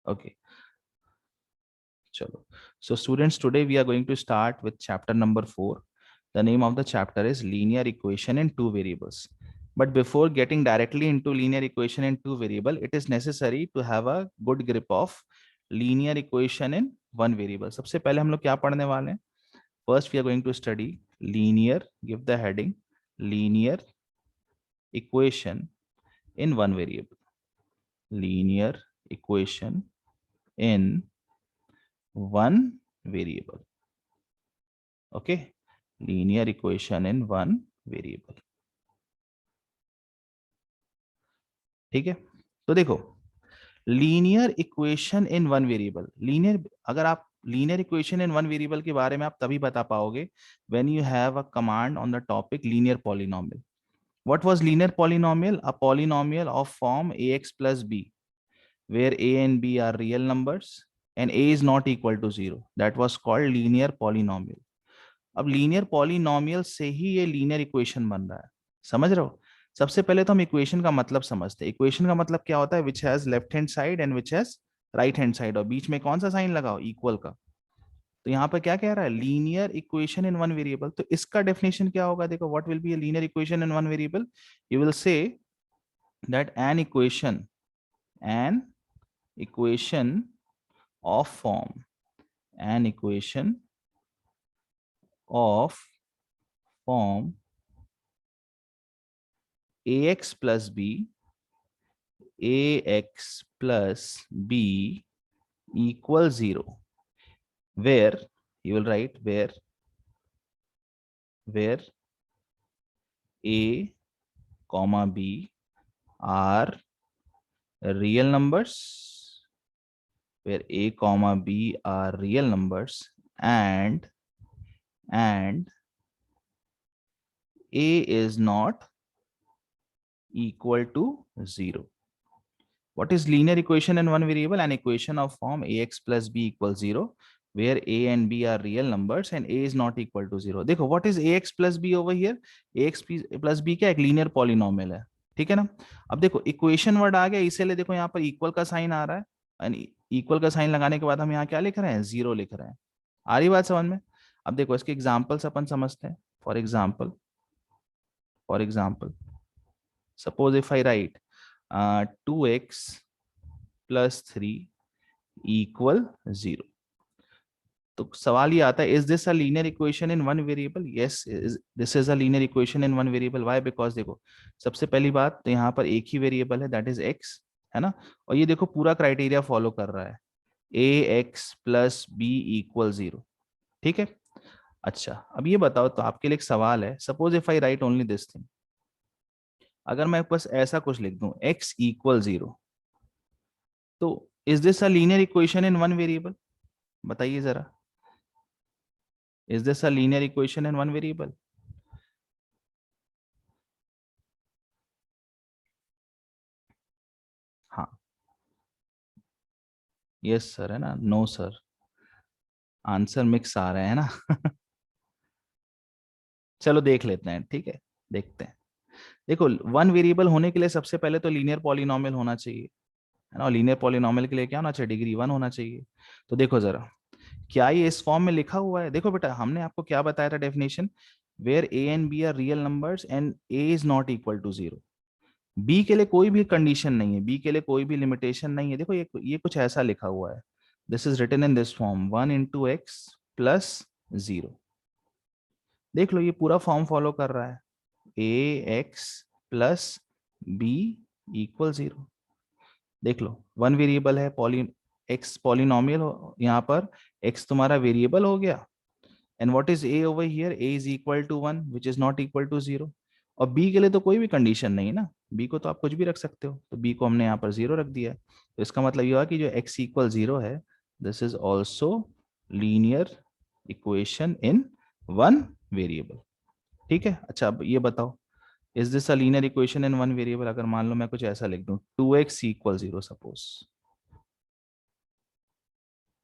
Okay, chalo. So students, today we are going to start with chapter number 4. The name of the chapter is linear equation in two variables. But before getting directly into linear equation in two variable, it is necessary to have a good grip of linear equation in one variable. सबसे पहले हम लोग क्या पढ़ने वाले हैं? First we are going to study linear, give the heading linear equation in one variable. Linear equation in one variable. Okay, linear equation in one variable. ठीक है, तो देखो linear equation in one variable, linear, अगर आप linear equation in one variable के बारे में आप तभी बता पाओगे when you have a command on the topic linear polynomial. What was linear polynomial? A polynomial of form ax plus b where a and b are real numbers and a is not equal to 0. that was called linear polynomial. अब linear polynomial से ही ये linear equation बन रहा है. समझ रहे हो? सबसे पहले तो हम इक्वेशन का मतलब समझते हैं. इक्वेशन का मतलब क्या होता है? Which has left hand side and which has right hand side, और बीच में कौन सा साइन लगाओ? इक्वल का. तो यहाँ पर क्या कह रहा है? Linear equation in one variable. तो इसका डेफिनेशन क्या होगा? देखो, what will be a linear equation in one variable? You will say that an equation of form, an equation of form ax plus b equals 0, where you will write where a comma b are real numbers, where a comma b are real numbers and a is not equal to 0. What is linear equation in one variable? An equation of form ax plus b equals 0, where a and b are real numbers and a is not equal to 0. देखो, what is ax plus b over here? ax plus b क्या? एक linear polynomial है. ठीक है ना? अब देखो equation word आ गया, इसीलिए देखो यहाँ पर इक्वल का साइन आ रहा है. इक्वल का साइन लगाने के बाद हम यहाँ क्या लिख रहे हैं? 0 लिख रहे हैं. आ रही बात समझ में? अब देखो इसके एग्जाम्पल्स अपन समझते हैं. For example suppose if I right 2x plus 3 equal 0. तो सवाल ये आता है, is this a linear equation in one variable? Yes, this is a linear equation in one variable. Why? Because देखो, सबसे पहली बात तो यहाँ पर एक ही वेरिएबल है, दैट इज x, है ना? और ये देखो पूरा क्राइटेरिया फॉलो कर रहा है, ax plus b equal 0. ठीक है. अच्छा, अब ये बताओ, तो आपके लिए एक सवाल है, suppose if I right only this thing, अगर मैं बस ऐसा कुछ लिख दूं x equal 0, तो is this a linear equation in one variable? बताइए जरा, is this a linear equation in one variable? हाँ, यस सर है ना? नो सर, आंसर मिक्स आ रहे हैं ना. चलो देख लेते हैं. ठीक है, देखते हैं. देखो, वन वेरिएबल होने के लिए सबसे पहले तो लीनियर पॉलिनोमियल होना चाहिए, है ना? लीनियर पॉलिनोमियल के लिए क्या होना चाहिए? डिग्री 1 होना चाहिए. तो देखो जरा, क्या ये इस फॉर्म में लिखा हुआ है? देखो बेटा, हमने आपको क्या बताया था definition? Where a and b are real numbers and a is not equal to 0. B के लिए कोई भी कंडीशन नहीं है, बी के लिए कोई भी लिमिटेशन नहीं है. देखो ये कुछ ऐसा लिखा हुआ है, this is written in this form 1 into x plus 0. देख लो, ये पूरा फॉर्म फॉलो कर रहा है, ax plus b equal 0. देख लो, वन वेरिएबल है, एक्स पॉलिनोमियल यहाँ पर, x तुम्हारा वेरिएबल हो गया. And what is a over here? a is equal to 1 which is not equal to 0. और b के लिए तो कोई भी कंडीशन नहीं है ना, b को तो आप कुछ भी रख सकते हो, तो b को हमने यहाँ पर 0 रख दिया है. तो इसका मतलब ये हुआ कि जो x इक्वल 0 है, this is also linear equation in one variable. ठीक है. अच्छा, अब ये बताओ, is this a linear equation in one variable? अगर मान लो मैं कुछ ऐसा लिख दूं 2x इक्वल 0 सपोज,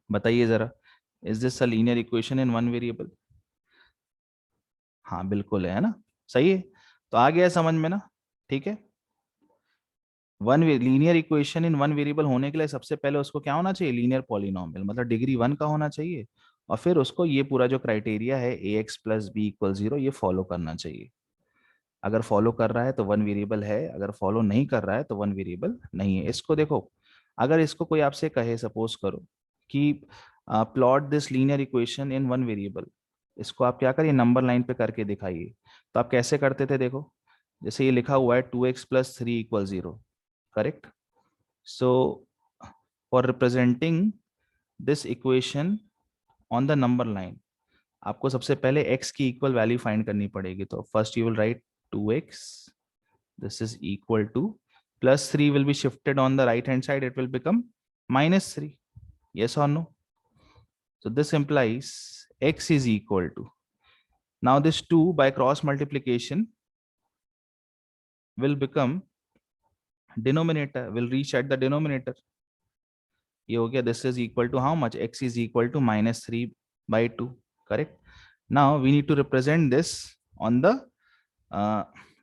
बताइए जरा, is this a linear equation in one variable? हाँ बिल्कुल है ना, सही है. तो आ गया समझ में ना? ठीक है. One linear equation in one variable होने के लिए सबसे पहले उसको क्या होना चाहिए, लीनियर पॉलिनॉमियल, मतलब डिग्री 1 का होना चाहिए, और फिर उसको ये पूरा जो क्राइटेरिया है ax प्लस बी इक्वल 0 ये फॉलो करना चाहिए। अगर फॉलो कर रहा है तो वन वेरिएबल है, अगर फॉलो नहीं कर रहा है तो वन वेरिएबल नहीं है। इसको देखो, अगर इसको कोई आपसे कहे, सपोज करो कि plot this linear equation in one variable, इसको आप क्या करिए, नंबर लाइन पे करके दिखाइए। तो आप कैसे करते थे, देखो जैसे ये लिखा हुआ है 2x plus 3 equal 0, correct. So for representing this equation on the number line, आपको सबसे पहले x की इक्वल वैल्यू फाइंड करनी पड़ेगी। तो first you will write 2x, this is equal to, plus 3 will be shifted on the right hand side, it will become minus 3, yes or no? So this implies x is equal to, now this 2 by cross multiplication will become denominator, will reach at the denominator, ये हो गया, this is equal to how much, x is equal to minus 3 by 2, correct. Now we need to represent this on the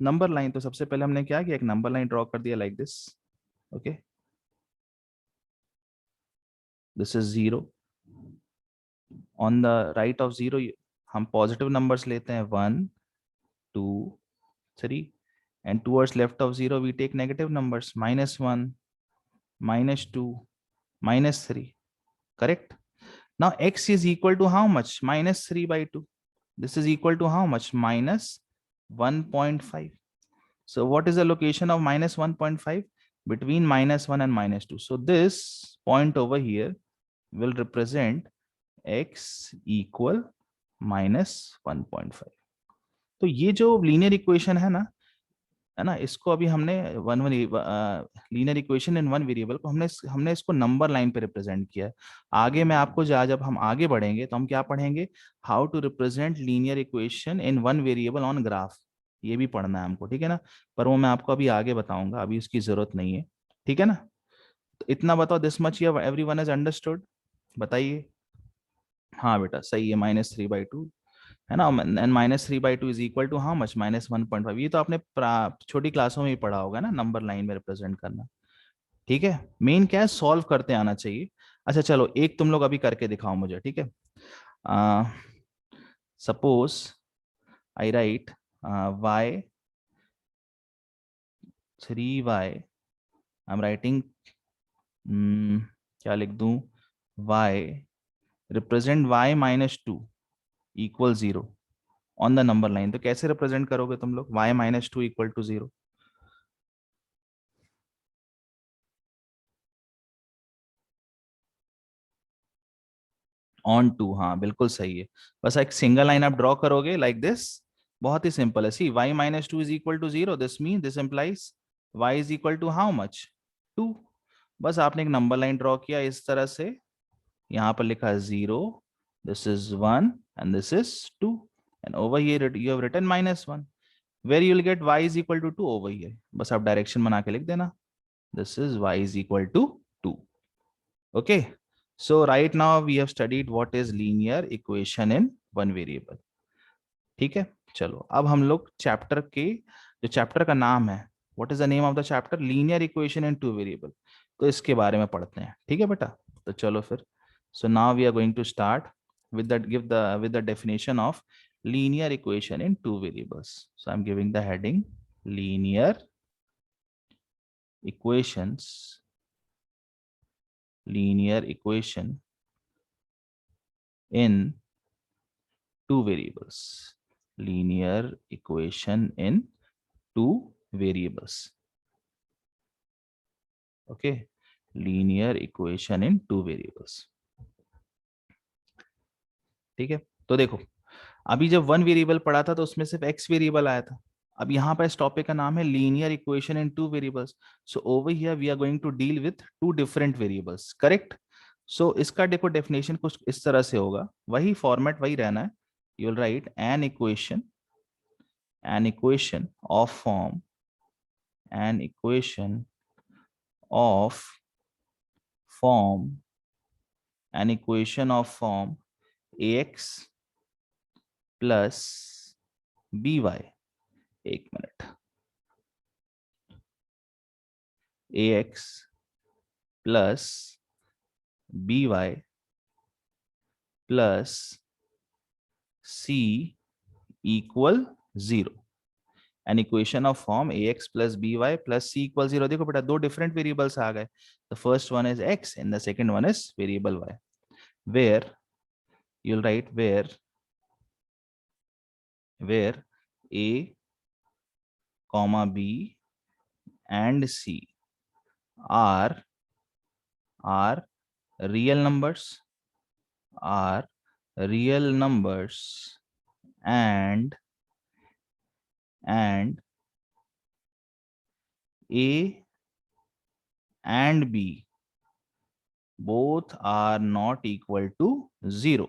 number line. तो सबसे पहले हमने क्या किया, एक नंबर लाइन ड्रॉ कर दिया like this, okay, this is 0, on the right of 0 हम पॉजिटिव नंबर्स लेते हैं, 1 2 3, and towards left of 0 we take negative numbers, -1 -2 -3, correct. Now x is equal to how much, -3 by 2, this is equal to how much, -1.5. So what is the location of -1.5, between -1 and -2? So this point over here will represent x equal -1.5। तो ये जो linear equation है ना, इसको अभी हमने one one linear equation in one variable को हमने इसको नंबर लाइन पे रिप्रेजेंट किया है। आगे मैं आपको जब हम आगे बढ़ेंगे तो हम क्या पढ़ेंगे, how to represent linear equation in one variable on graph, ये भी पढ़ना है हमको, ठीक है ना। पर वो मैं आपको अभी आगे बताऊंगा, अभी उसकी जरूरत नहीं है, ठीक है ना। तो इतना बताओ, this much everyone has understood, बताइए। हाँ बेटा सही है, -3/2 है ना, and -3/2 is equal to how much, -1.5। ये तो आपने छोटी क्लासों में ही पढ़ा होगा ना, नंबर लाइन में रिप्रेजेंट करना, ठीक है। मेन क्या है, सॉल्व करते आना चाहिए। अच्छा चलो, एक तुम लोग अभी करके दिखाओ मुझे, ठीक है। Suppose I write y 3y, I am writing, क्या लिख दूं, y represent y -2 equal 0 on the number line. तो कैसे रिप्रेजेंट करोगे तुम लोग y -2 equal to 0? On to, हाँ बिल्कुल सही है। बस एक सिंगल लाइन आप ड्रॉ करोगे लाइक दिस, बहुत ही सिंपल है। See y -2 is equal to 0, this mean this implies y is equal to how much, 2। बस आपने एक नंबर लाइन ड्रॉ किया इस तरह से, यहाँ पर लिखा 0, this is 1 and this is 2, and over here you have written -1, where you will get y is equal to 2 over here. बस आप डायरेक्शन बना के लिख देना, this is y is equal to 2, okay. So right now we have studied what is linear equation in one variable, ठीक है। चलो अब हम लोग चैप्टर के, जो चैप्टर का नाम है, what is the name of the chapter, linear equation in two variable, तो इसके बारे में पढ़ते हैं, ठीक है बेटा। तो चलो फिर, so now we are going to start with that, give the with the definition of linear equation in two variables. So I'm giving the heading linear equations, linear equation in two variables, linear equation in two variables, okay, linear equation in two variables, ठीक है। तो देखो, अभी जब one variable पढ़ा था तो उसमें सिर्फ एक्स वेरिएबल आया था। अब यहाँ पर इस टॉपिक का नाम है linear equation in two variables. So over here we are going to deal with two different variables, correct. So इसका देखो डेफिनेशन कुछ इस तरह से होगा, वही फॉर्मेट वही रहना है। You will write an equation of form, an equation of form, an equation of form ax plus by, एक minute, ax plus by plus c equal 0. An equation of form ax plus by plus c equal 0. देखो बेटा दो different variables आ गए. The first one is x and the second one is variable y. Where you'll write where a comma b and c are real numbers are real numbers and a and b both are not equal to 0,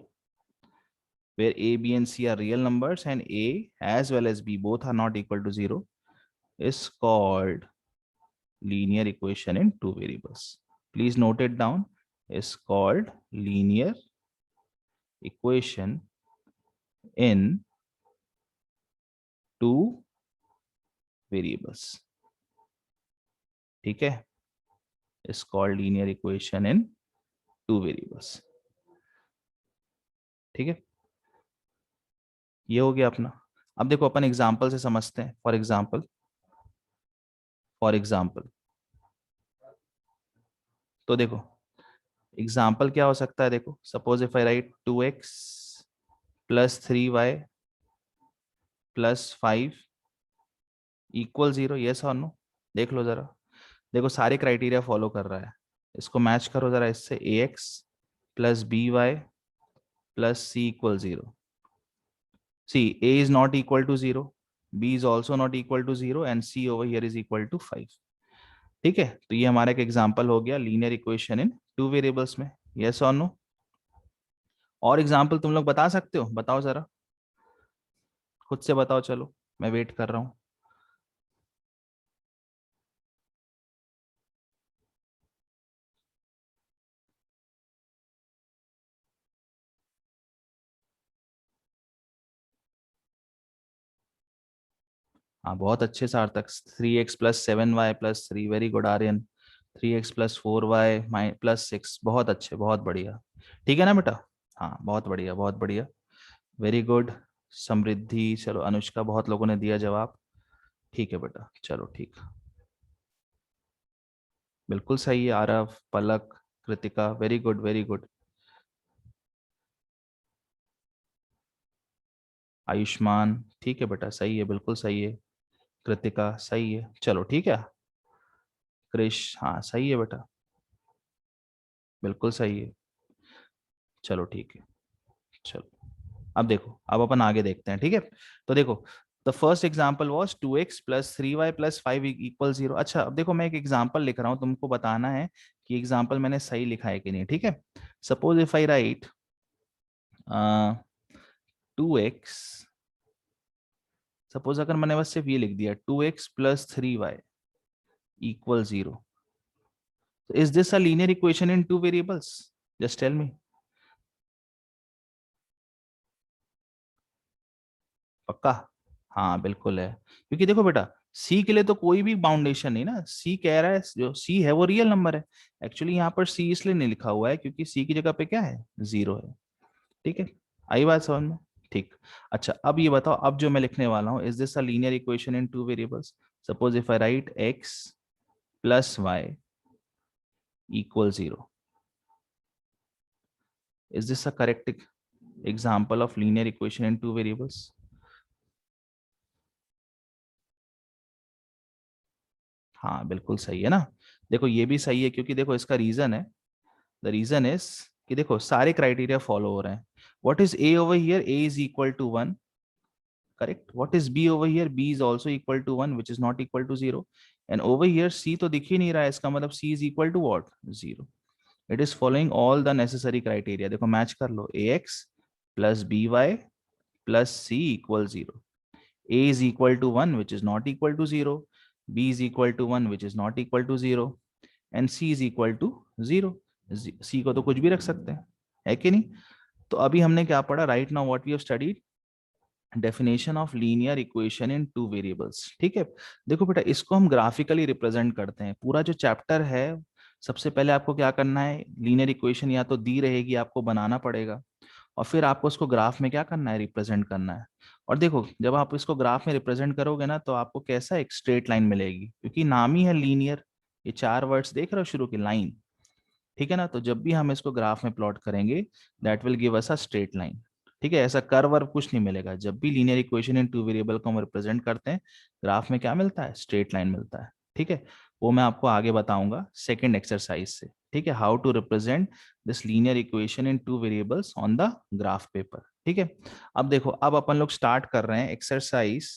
where a, b and c are real numbers and a as well as b both are not equal to 0, is called linear equation in two variables. Please note it down. Is called linear equation in two variables. ठीक है, is called linear equation in two variables. ठीक है, ये हो गया अपना. अब देखो अपन एग्जांपल से समझते हैं. फॉर एग्जांपल तो देखो एग्जांपल क्या हो सकता है. देखो suppose if I right 2x plus 3y plus 5 equal 0. Yes और नो. देख लो जरा. देखो सारे क्राइटेरिया फॉलो कर रहा है. इसको मैच करो जरा इससे. ax plus by plus c equal 0. See, a is not equal to 0, b is also not equal to 0 and c over here is equal to 5. ठीक है, तो ये हमारा एक एग्जांपल हो गया linear equation in two variables में. Yes और नो. और एग्जांपल तुम लोग बता सकते हो. बताओ जरा, खुद से बताओ. चलो मैं वेट कर रहा हूँ. हाँ बहुत अच्छे सार्थक. 3x plus 7y plus 3. Very good Aryan. 3x plus 4y plus 6. बहुत अच्छे, बहुत बढ़िया. ठीक है ना बेटा. हाँ बहुत बढ़िया, बहुत बढ़िया. Very good. समृद्धि, चलो अनुष्का, बहुत लोगों ने दिया जवाब. ठीक है बेटा, चलो ठीक. बिल्कुल सही है. Aarav, Palak, Kritika, very good, very good. Ayushman, ठीक है बेटा, सही है, बिल्कुल सही है. कृतिका सही है. चलो ठीक है. क्रिश, हाँ सही है बेटा, बिल्कुल सही है. चलो ठीक है. चलो अब देखो, अब अपन आगे देखते हैं. ठीक है, तो देखो the first example was 2x plus 3y plus 5 equal 0. अच्छा अब देखो मैं एक एग्जाम्पल लिख रहा हूं, तुमको बताना है कि एग्जाम्पल मैंने सही लिखा है कि नहीं. ठीक है, suppose if I right 2x. Suppose अगर मैंने बस सिर्फ ये लिख दिया 2x plus 3y equal 0. Is this a linear equation in two variables? Just tell me. पक्का? हाँ बिल्कुल है. क्योंकि देखो बेटा c के लिए तो कोई भी बाउंडेशन नहीं ना. c कह रहा है, जो c है वो रियल नंबर है. एक्चुअली यहाँ पर c इसलिए नहीं लिखा हुआ है क्योंकि c की जगह पे क्या है, 0 है. ठीक है, आई बात समझ में. ठीक. अच्छा अब ये बताओ, अब जो मैं लिखने वाला हूँ, is this a linear equation in two variables. Suppose if I right x plus y equal 0. Is this a correct example of linear equation in two variables? हाँ बिल्कुल सही है ना. देखो ये भी सही है क्योंकि देखो इसका रीजन है. द रीजन इज कि देखो सारे क्राइटेरिया फॉलो हो रहे हैं. What is a over here? A is equal to 1. Correct. What is b over here? B is also equal to 1 which is not equal to 0. and over here c तो दिख ही नहीं रहा है. इसका मतलब c is equal to what? 0. It is following all the necessary criteria. देखो match कर लो. ax plus by plus c equal 0. a is equal to 1 which is not equal to 0. b is equal to 1 which is not equal to 0. and c is equal to 0. c को तो कुछ भी रख सकते हैं, है कि नहीं. तो अभी हमने क्या पढ़ा. Right now what we have studied, definition of linear equation in two variables. ठीक है, देखो बेटा, इसको हम ग्राफिकली रिप्रेजेंट करते हैं। पूरा जो चैप्टर है, सबसे पहले आपको क्या करना है, लीनियर इक्वेशन या तो दी रहेगी, आपको बनाना पड़ेगा, और फिर आपको उसको ग्राफ में क्या करना है, रिप्रेजेंट करना है। और देखो, जब आप इसको ग्राफ में रिप्रेजेंट करोगे ना, तो आपको कैसा एक स्ट्रेट लाइन मिलेगी, क्योंकि नाम ही है लीनियर। ये चार वर्ड्स देख रहे हो शुरू की लाइन, ठीक है ना। तो जब भी हम इसको ग्राफ में प्लॉट करेंगे, that will give us a straight line. ठीक है, ऐसा कर्व वर्व कुछ नहीं मिलेगा। जब भी linear equation in two variable को हम रिप्रेजेंट करते हैं, ग्राफ में क्या मिलता है, स्ट्रेट लाइन मिलता है। ठीक है, वो मैं आपको आगे बताऊंगा सेकेंड एक्सरसाइज से। ठीक है, how to represent this linear equation in two variables on the graph paper. ठीक है, अब देखो, अब अपन लोग स्टार्ट कर रहे हैं एक्सरसाइज।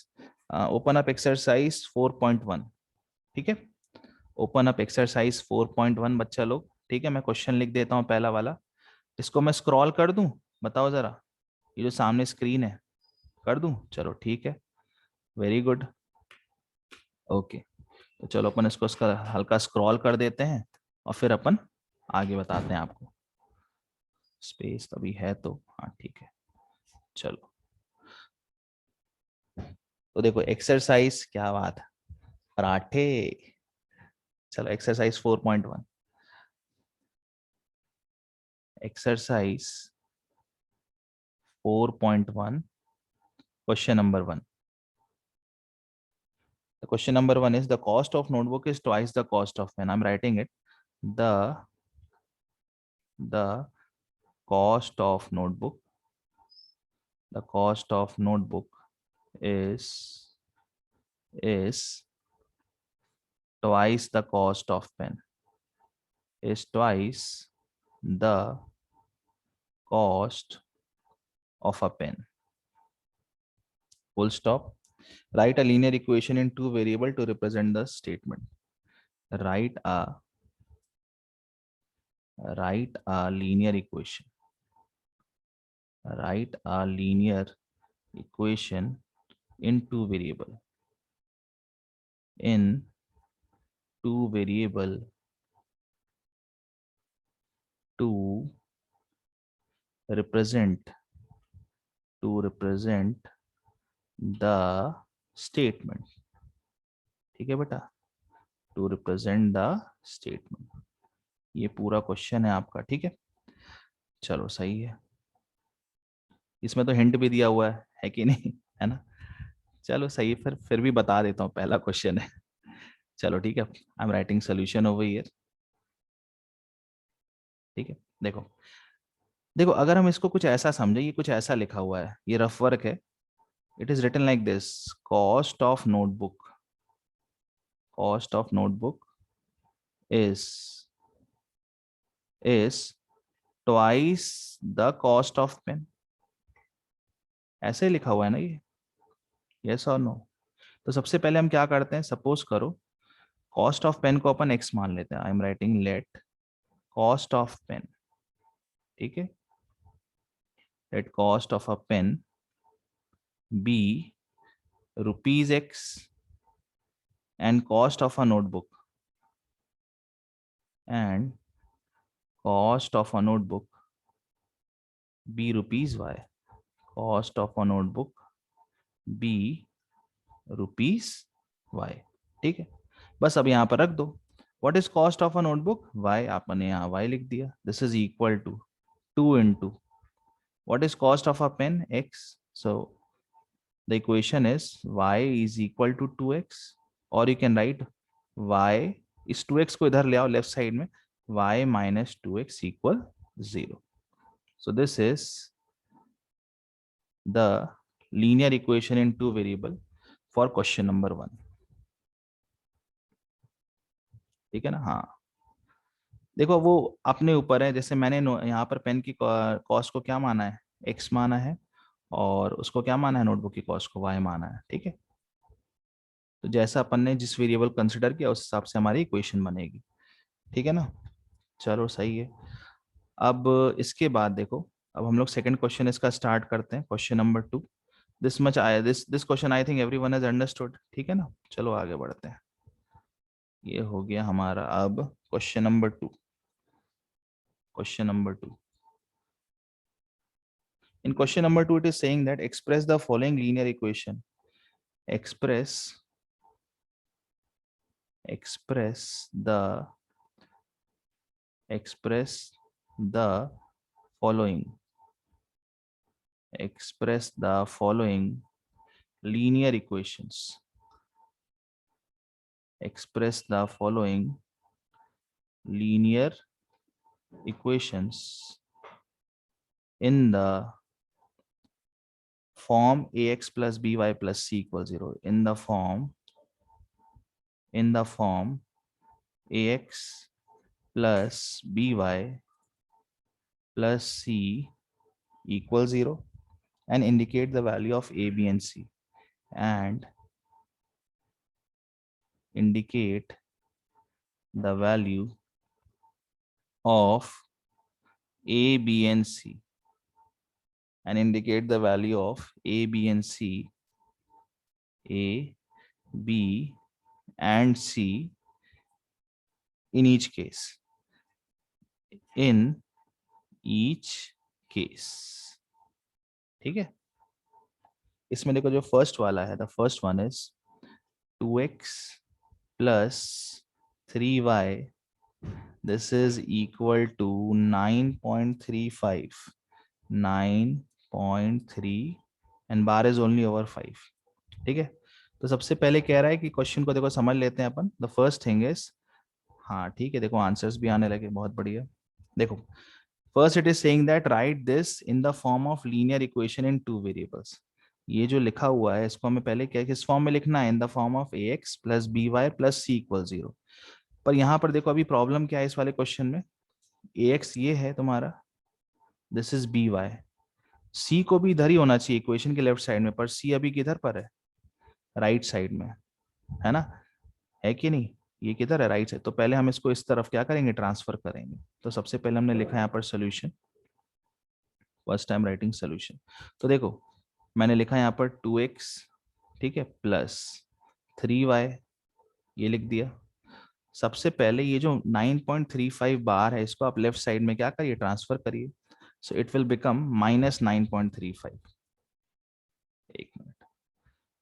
Open up exercise 4.1। ठीक है, ओपन अप एक्सरसाइज 4.1 बच्चा लोग। ठीक है, मैं क्वेश्चन लिख देता हूँ पहला वाला। इसको मैं स्क्रॉल कर दूं, बताओ जरा, ये जो सामने स्क्रीन है, कर दूं? चलो ठीक है, वेरी गुड, ओके। तो चलो अपन इसको इसका हल्का स्क्रॉल कर देते हैं, और फिर अपन आगे बताते हैं आपको। स्पेस अभी है तो हाँ ठीक है, चलो। तो देखो एक्सरसाइज, क्या बात है, पराठे। चलो exercise 4.1, exercise 4.1, question number 1। The question number 1 is the cost of notebook is twice the cost of pen. I'm writing it. The cost of notebook. The cost of notebook is twice the cost of pen. Is twice the cost of a pen. Full stop. Write a linear equation in two variable to represent the statement. Write a linear equation. Write a linear equation in two variable. In two variable to represent the statement। ठीक है बेटा, to represent the statement, ये पूरा question है आपका। ठीक है, चलो सही है। इसमें तो हिंट भी दिया हुआ है कि नहीं, है ना। चलो सही है, फिर भी बता देता हूँ, पहला क्वेश्चन है। चलो ठीक है, आई am writing solution over here. ठीक है, देखो देखो, अगर हम इसको कुछ ऐसा समझे, ये कुछ ऐसा लिखा हुआ है, ये रफ वर्क है। It is written like this, cost of notebook, cost of notebook is twice the cost of pen। ऐसे ही लिखा हुआ है ना ये, यस और नो। तो सबसे पहले हम क्या करते हैं, सपोज करो कॉस्ट ऑफ पेन को अपन एक्स मान लेते हैं। I am writing let cost of pen, ठीक है, let cost of a pen be rupees x and cost of a notebook be rupees y। cost of a notebook be rupees y। ठीक है, बस अब यहाँ पर रख दो, what is cost of a notebook, y, आपने यहाँ y लिख दिया। This is equal to 2 into what is cost of a pen, x। so the equation is y is equal to 2x, or you can write y, इस 2x को इधर ले आओ left side में, y minus 2x equal 0। so this is the linear equation in two variable for question number 1। ठीक है ना, हाँ। देखो वो अपने ऊपर है, जैसे मैंने यहाँ पर पेन की कॉस्ट को क्या माना है, x माना है, और उसको क्या माना है, नोटबुक की कॉस्ट को y माना है। ठीक है, तो जैसा अपन ने जिस वेरिएबल कंसिडर किया, उस हिसाब से हमारी इक्वेशन बनेगी। ठीक है ना, चलो सही है। अब इसके बाद देखो, अब हम लोग सेकंड क्वेश्चन इसका स्टार्ट करते हैं, क्वेश्चन नंबर 2। दिस मच आया, this question I think everyone has understood. ठीक है ना, चलो आगे बढ़ते हैं। ये हो गया हमारा अब question number 2। Question number 2, In question number 2, it is saying that express the following linear equation. Express the following. Express the following linear equations. Express the following linear equations in the form ax plus by plus c equals 0. In the form ax plus by plus c equals 0, and indicate the value of a, b, and c. And indicate the value of a, b, and c. And indicate the value of a, b, and c. A, b, and c in each case. In each case. ठीक है. इसमें देखो जो first वाला है, the first one is 2x plus 3y. This is equal to 9.35. 9.3 and bar is only over 5. ठीक है. तो सबसे पहले कह रहा है कि क्वेश्चन को देखो समझ लेते हैं अपन. द फर्स्ट थिंग इज, हाँ ठीक है, देखो आंसर्स भी आने लगे, बहुत बढ़िया. देखो first it is saying that right this in the form of linear equation in 2 variables. ये जो लिखा हुआ है इसको हमें पहले क्या किस फॉर्म में लिखना है, in the form of ax plus by plus c equal 0. पर यहाँ पर देखो अभी प्रॉब्लम क्या है इस वाले क्वेश्चन में, ax ये है तुम्हारा, दिस इज by, c को भी इधर ही होना चाहिए इक्वेशन के लेफ्ट साइड में, पर c अभी किधर पर है, राइट साइड में है ना, है कि नहीं, ये किधर है, राइट साइड. तो पहले हम इसको इस तरफ क्या करेंगे, ट्रांसफर करेंगे. तो सबसे पहले हमने लिखा यहाँ पर solution, first time writing solution. तो देखो मैंने लिखा यहाँ पर 2x, ठीक है, प्लस 3y, ये लिख दिया. सबसे पहले ये जो 9.35 बार है इसको आप लेफ्ट साइड में क्या करिए, ट्रांसफर करिए. So it will become minus 9.35. एक minute.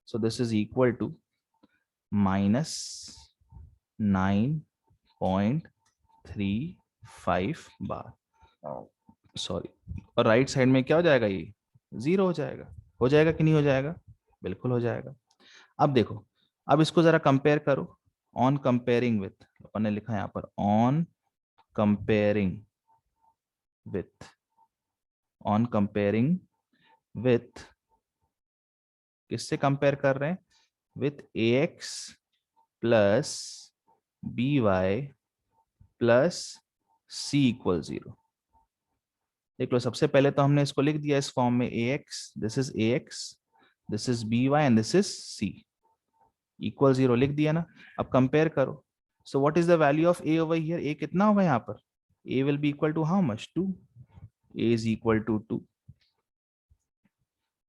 So this is equal to minus 9.35 bar, sorry. और राइट साइड में क्या हो जाएगा, ये 0 हो जाएगा. हो जाएगा कि नहीं हो जाएगा, बिल्कुल हो जाएगा. अब देखो, अब इसको जरा कंपेयर करो. ऑन कंपेयरिंग विथ, अपन ने लिखा है यहाँ पर on comparing with, on comparing with, किससे कंपेयर कर रहे हैं, with ax plus by plus c equal 0. देख लो सबसे पहले तो हमने इसको लिख दिया इस फॉर्म में ax, this is ax, this is by and this is c equal 0 लिख दिया ना. अब कंपेयर करो. So what is the value of a over here, a कितना होगा यहाँ पर, a will be equal to how much, 2. a is equal to 2.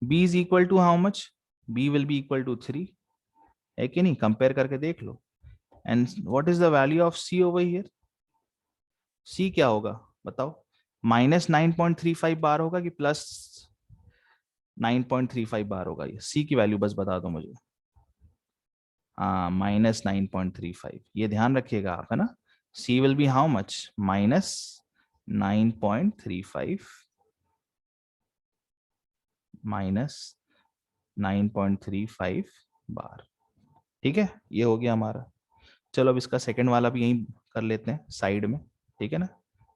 b is equal to how much, b will be equal to 3, है कि नहीं, compare करके देख लो. And what is the value of c over here, c क्या होगा बताओ, minus 9.35 बार होगा कि प्लस 9.35 बार होगा, ये c की वैल्यू बस बता दो मुझे. हाँ, माइनस 9.35, ये ध्यान रखिएगा आप, है ना. c will be how much, minus 9.35, minus 9.35 बार. ठीक है, ये हो गया हमारा. चलो अब इसका सेकंड वाला भी यहीं कर लेते हैं साइड में, ठीक है ना,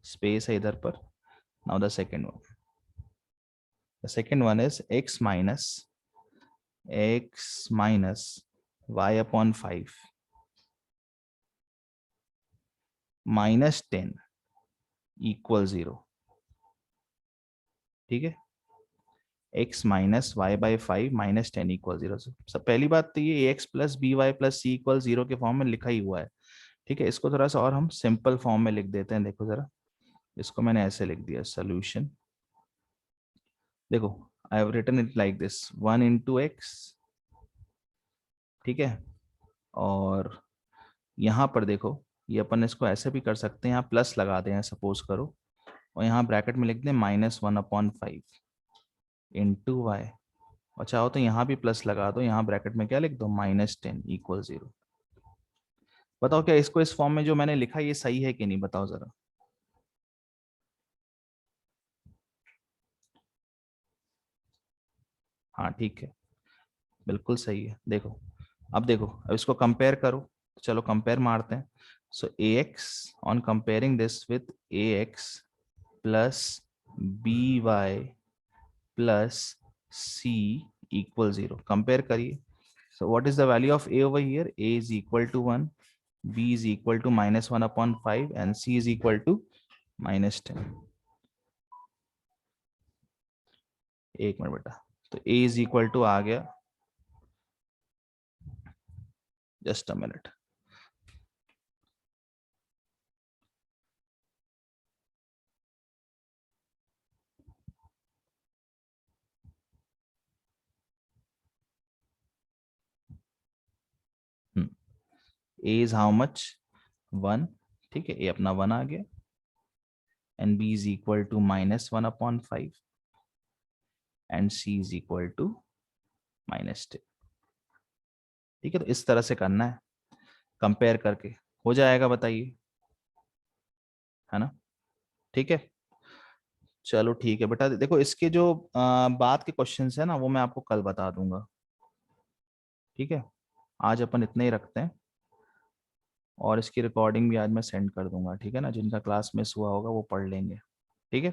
स्पेस है इधर पर. Now the second one, the second one is x minus y upon 5 minus 10 equal 0. ठीक है, x minus y by 5 minus 10 equal 0. सब पहली बात तो ये ax plus b y plus c equal 0 के फॉर्म में लिखा ही हुआ है. ठीक है, इसको थोड़ा सा और हम सिंपल फॉर्म में लिख देते हैं. देखो जरा, इसको मैंने ऐसे लिख दिया, सोल्यूशन. देखो I have written it like this, 1 into x, ठीक है, और यहाँ पर देखो ये अपन इसको ऐसे भी कर सकते हैं, यहाँ प्लस लगा दें सपोज करो, और यहाँ ब्रैकेट में लिख दें -1 अपॉन 5. Into Y. और चाहो तो यहाँ भी प्लस लगा दो, यहाँ ब्रैकेट में क्या लिख दो, -10 इक्वल 0। बताओ क्या इसको इस फॉर्म में जो मैंने लिखा ये सही है कि नहीं, बताओ जरा। हाँ ठीक है, बिल्कुल सही है। देखो, अब देखो, अब इसको कंपेयर करो, तो चलो कंपेयर मारते हैं। So a x, on comparing this with a x plus b y plus c equal 0, compare करिए। So what is the value of a over here, a is equal to 1, b is equal to -1/5 and c is equal to -10। एक minute बेटा, तो a is equal to आ गया, just a minute. A is how much, 1, ठीक है, a अपना 1 आ गया, and b is equal to -1/5 and c is equal to -10। ठीक है, तो इस तरह से करना है, कंपेयर करके हो जाएगा, बताइए, है ना। ठीक है, चलो ठीक है बेटा। देखो इसके जो बाद के क्वेश्चंस है ना, वो मैं आपको कल बता दूंगा। ठीक है, आज अपन इतना ही रखते हैं, और इसकी रिकॉर्डिंग भी आज मैं सेंड कर दूंगा, ठीक है ना, जिनका क्लास मिस हुआ होगा वो पढ़ लेंगे। ठीक है।